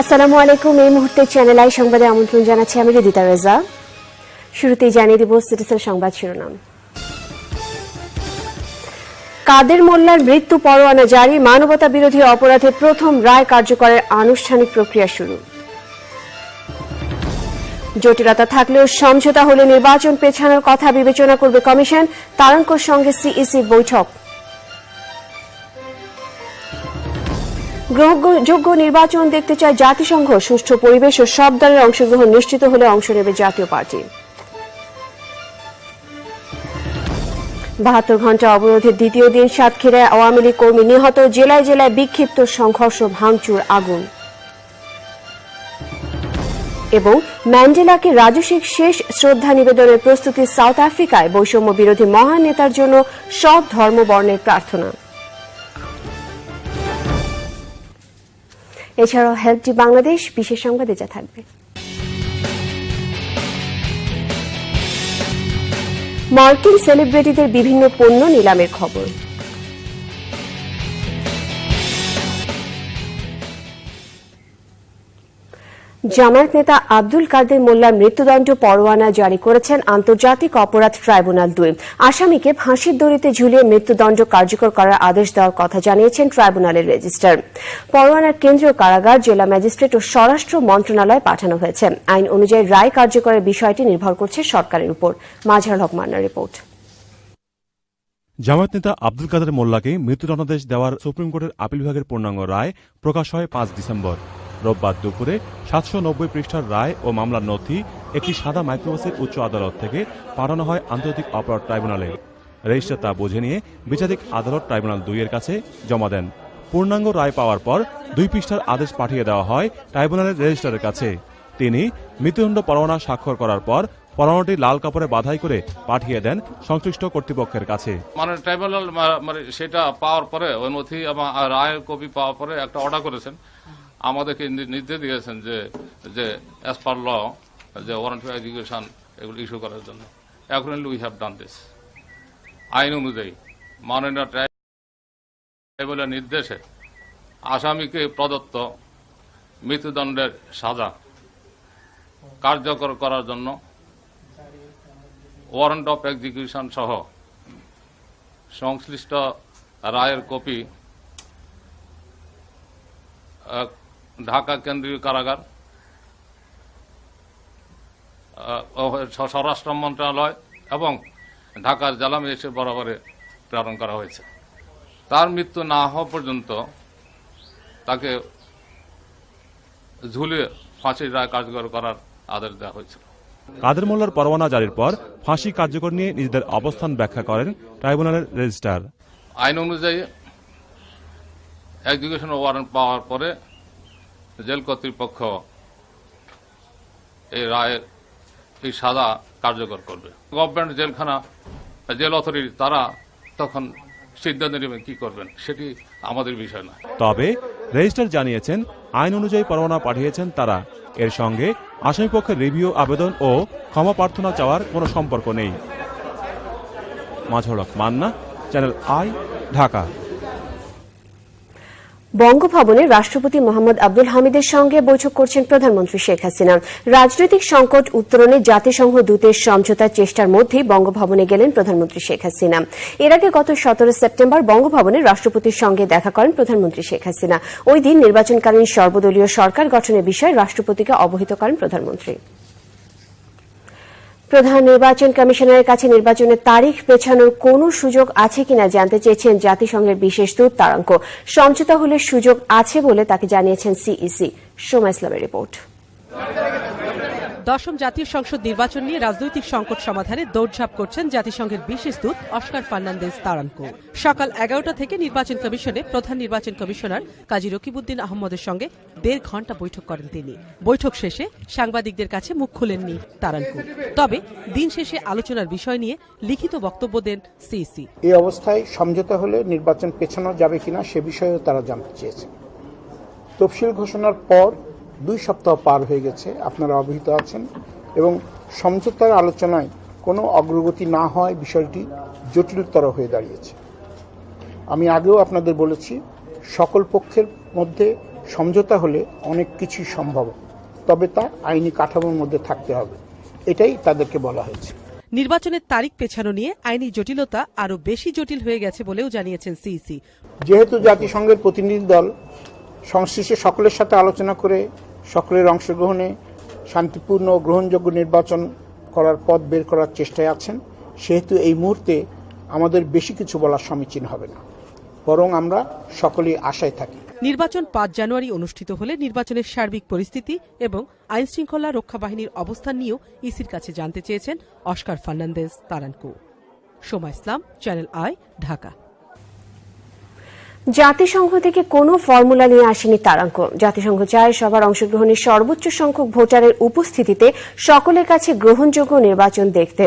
আসসালামু আলাইকুম। এই মুহূর্তে চ্যানেল আই সংবাদে আমন্ত্রণ জানাচ্ছি আমি রিদিতা রেজা। শুরুতেই জানিয়ে দিব সিটিসেল সংবাদ শিরোনাম। কাদের মোল্লার মৃত্যু পরোয়ানা জারি, মানবতা বিরোধী অপরাধে প্রথম রায় কার্যকরের আনুষ্ঠানিক প্রক্রিয়া শুরু। জটিলতা থাকলেও সমঝোতা হলে নির্বাচন পেছানোর কথা বিবেচনা করবে কমিশন, তারাঙ্কর সঙ্গে সিইসি বৈঠক। গ্রহণযোগ্য নির্বাচন দেখতে চায় জাতিসংঘ, সুষ্ঠু পরিবেশ ও সব দলের অংশগ্রহণ নিশ্চিত হলে অংশ নেবে জাতীয় পার্টি। ৭২ ঘণ্টা অবরোধের দ্বিতীয় দিন সাতক্ষীরায় আওয়ামী লীগ কর্মী নিহত, জেলায় জেলায় বিক্ষিপ্ত সংঘর্ষ, ভাঙচুর, আগুন। এবং ম্যান্ডেলাকে রাজস্বিক শেষ শ্রদ্ধা নিবেদনের প্রস্তুতি সাউথ আফ্রিকায়, বৈষম্য বিরোধী মহান নেতার জন্য সব ধর্ম বর্ণের প্রার্থনা। এছাড়াও হেল্পটি বাংলাদেশ বিশেষ সংবাদে যা থাকবে। মার্কিন সেলিব্রিটিদের বিভিন্ন পণ্য নিলামের খবর। জামায়াত নেতা আব্দুল কাদের মোল্লার মৃত্যুদণ্ড পরোয়ানা জারি করেছেন আন্তর্জাতিক অপরাধ ট্রাইব্যুনাল ২। আসামিকে ফাঁসির দড়িতে ঝুলিয়ে মৃত্যুদণ্ড কার্যকর করার আদেশ দেওয়ার কথা জানিয়েছেন ট্রাইব্যুনালের রেজিস্ট্রার। পরোয়ানার কেন্দ্রীয় কারাগার, জেলা ম্যাজিস্ট্রেট ও স্বরাষ্ট্র মন্ত্রণালয়ে পাঠানো হয়েছে। আইন অনুযায়ী রায় কার্যকরের বিষয়টি নির্ভর করছে সরকারের উপর। মাঝার হক মান্নার রিপোর্ট। জামায়াত নেতা আব্দুল কাদের মোল্লাকে মৃত্যুদণ্ডাদেশ দেওয়ার সুপ্রিম কোর্টের আপিল বিভাগের পূর্ণাঙ্গ রায় প্রকাশ হয় ৫ ডিসেম্বর। রোববার দুপুরে ৭৯০ পৃষ্ঠার রায় ও মামলার নথি একটি সাদা মাইক্রোবাসের উচ্চ আদালত থেকে পাঠানো হয় আন্তর্জাতিক অপরাধ ট্রাইব্যুনালে। রেজিস্ট্রার তা বুঝে নিয়ে বিচারিক আদালত ট্রাইব্যুনাল ২ এর কাছে জমা দেন। পূর্ণাঙ্গ রায় পাওয়ার পর ২ পৃষ্ঠার আদেশ পাঠিয়ে দেওয়া হয় ট্রাইব্যুনালের রেজিস্ট্রারের কাছে। তিনি মৃত্যুদণ্ড পরোয়ানা স্বাক্ষর করার পর পরোয়ানাটি লাল কাপড়ে বাধাই করে পাঠিয়ে দেন সংশ্লিষ্ট কর্তৃপক্ষের কাছে। মানে ট্রাইব্যুনাল সেটা পাওয়ার পরে ওই নথি এবং রায়ের কপি পাওয়ার পরে একটা অর্ডার করেছেন, আমাদেরকে নির্দেশ দিয়েছেন যে অ্যাজ পার ল যে ওয়ারেন্ট অফ এক্সিকিউশন এগুলো ইস্যু করার জন্য। Accordingly we have done this. আইন অনুযায়ী মাননীয় ট্রাইব্যুনালের নির্দেশে আসামিকে প্রদত্ত মৃত্যুদণ্ডের সাজা কার্যকর করার জন্য ওয়ারেন্ট অফ এক্সিকিউশন সহ সংশ্লিষ্ট রায়ের কপি ঢাকা কেন্দ্রীয় কারাগার, স্বরাষ্ট্র মন্ত্রণালয় এবং ঢাকার জেলা ম্যাজিস্ট্রেট বরাবরে প্রেরণ করা হয়েছে। তার মৃত্যু না হওয়া পর্যন্ত তাকে ঝুলিয়ে ফাঁসির রায় কার্যকর করার আদেশ দেওয়া হয়েছিল। কাদের মোল্লার পরোয়ানা জারির পর ফাঁসি কার্যকর নিয়ে নিজেদের অবস্থান ব্যাখ্যা করেন ট্রাইব্যুনালের রেজিস্ট্রার। আইন অনুযায়ী এক্সিকিউশন ওয়ারেন্ট পাওয়ার পরে জেল কর্তৃপক্ষ এই রায়ের এই সাজা কার্যকর করবে। গভর্নমেন্ট জেলখানা, জেল অথরিটি তারা তখন সিদ্ধান্ত নেবেন কি করবেন, সেটি আমাদের বিষয় না। তবে রেজিস্ট্রার জানিয়েছেন আইন অনুযায়ী পরোয়ানা পাঠিয়েছেন তারা। এর সঙ্গে আসামিপক্ষের রিভিউ আবেদন ও ক্ষমা প্রার্থনা চাওয়ার কোনো সম্পর্ক নেই। মাঝার হক মান্না, চ্যানেল আই, ঢাকা। বঙ্গভবনে রাষ্ট্রপতি মোহাম্মদ আব্দুল হামিদের সঙ্গে বৈঠক করছেন প্রধানমন্ত্রী শেখ হাসিনা। রাজনৈতিক সংকট উত্তরণে জাতিসংঘ দূতের সমঝোতার চেষ্টার মধ্যেই বঙ্গভবনে গেলেন প্রধানমন্ত্রী শেখ হাসিনা। এর আগে গত ১৭ সেপ্টেম্বর বঙ্গভবনে রাষ্ট্রপতির সঙ্গে দেখা করেন প্রধানমন্ত্রী শেখ হাসিনা। ওই দিন নির্বাচনকালীন সর্বদলীয় সরকার গঠনের বিষয়ে রাষ্ট্রপতিকে অবহিত করেন প্রধানমন্ত্রী। প্রধান নির্বাচন কমিশনারের কাছে নির্বাচনের তারিখ পেছানোর কোনো সুযোগ আছে কিনা জানতে চেয়েছেন জাতিসংঘের বিশেষ দূত তারাঙ্ক। সমঝোতা হলে সুযোগ আছে বলে তাকে জানিয়েছেন সিইসি। সোমা ইসলামের রিপোর্ট। দশম জাতীয় সংসদ নির্বাচন নিয়ে রাজনৈতিক সংকট সমাধানে দৌড়ঝাঁপ করছেন জাতিসংঘের বিশেষ দূত অস্কার ফার্নান্দেজ তারাঙ্কো। সকাল ১১টা থেকে নির্বাচন কমিশনে প্রধান নির্বাচন কমিশনার কাজী রকিবউদ্দিন আহমদের সঙ্গে ১.৫ ঘণ্টা বৈঠক করেন তিনি। বৈঠক শেষে সাংবাদিকদের কাছে মুখ খুলেননি তারাঙ্কো। তবে দিন শেষে আলোচনার বিষয় নিয়ে লিখিত বক্তব্য দেন সিইসি। এই অবস্থায় সমঝোতা হলে নির্বাচন পেছানো যাবে কিনা সে বিষয়েও তারা জানতে চেয়েছে। তফসিল ঘোষণার পর ২ সপ্তাহ পার হয়ে গেছে, আপনারা অবহিত আছেন, এবং সমঝোতার আলোচনায় কোনো অগ্রগতি না হয় বিষয়টি জটিলতর হয়ে দাঁড়িয়েছে। আমি আগেও আপনাদের বলেছি, সকল পক্ষের মধ্যে সমঝোতা হলে অনেক কিছুই সম্ভব, তবে তা আইনি কাঠামোর মধ্যে থাকতে হবে, এটাই তাদেরকে বলা হয়েছে। নির্বাচনের তারিখ পেছানো নিয়ে আইনি জটিলতা আরও বেশি জটিল হয়ে গেছে বলেও জানিয়েছেন সিইসি। যেহেতু জাতিসংঘের প্রতিনিধি দল সংশ্লিষ্ট সকলের সাথে আলোচনা করে সকলের অংশগ্রহণে শান্তিপূর্ণ ও গ্রহণযোগ্য নির্বাচন করার পথ বের করার চেষ্টায় আছেন, সেহেতু এই মুহূর্তে আমাদের বেশি কিছু বলা সমীচীন হবে না, বরং আমরা সকলেই আশায় থাকি। নির্বাচন 5 জানুয়ারি অনুষ্ঠিত হলে নির্বাচনের সার্বিক পরিস্থিতি এবং আইনশৃঙ্খলা রক্ষা বাহিনীর অবস্থান নিয়েও ইসির কাছে জানতে চেয়েছেন Oscar Fernandez Taranco. Soma Islam, Channel I, Dhaka. জাতিসংঘ থেকে কোনো ফর্মুলা নিয়ে আসেনি তারাঙ্কো। জাতিসংঘ চায় সবার অংশগ্রহণের সর্বোচ্চ সংখ্যক ভোটারের উপস্থিতিতে সকলের কাছে গ্রহণযোগ্য নির্বাচন দেখতে।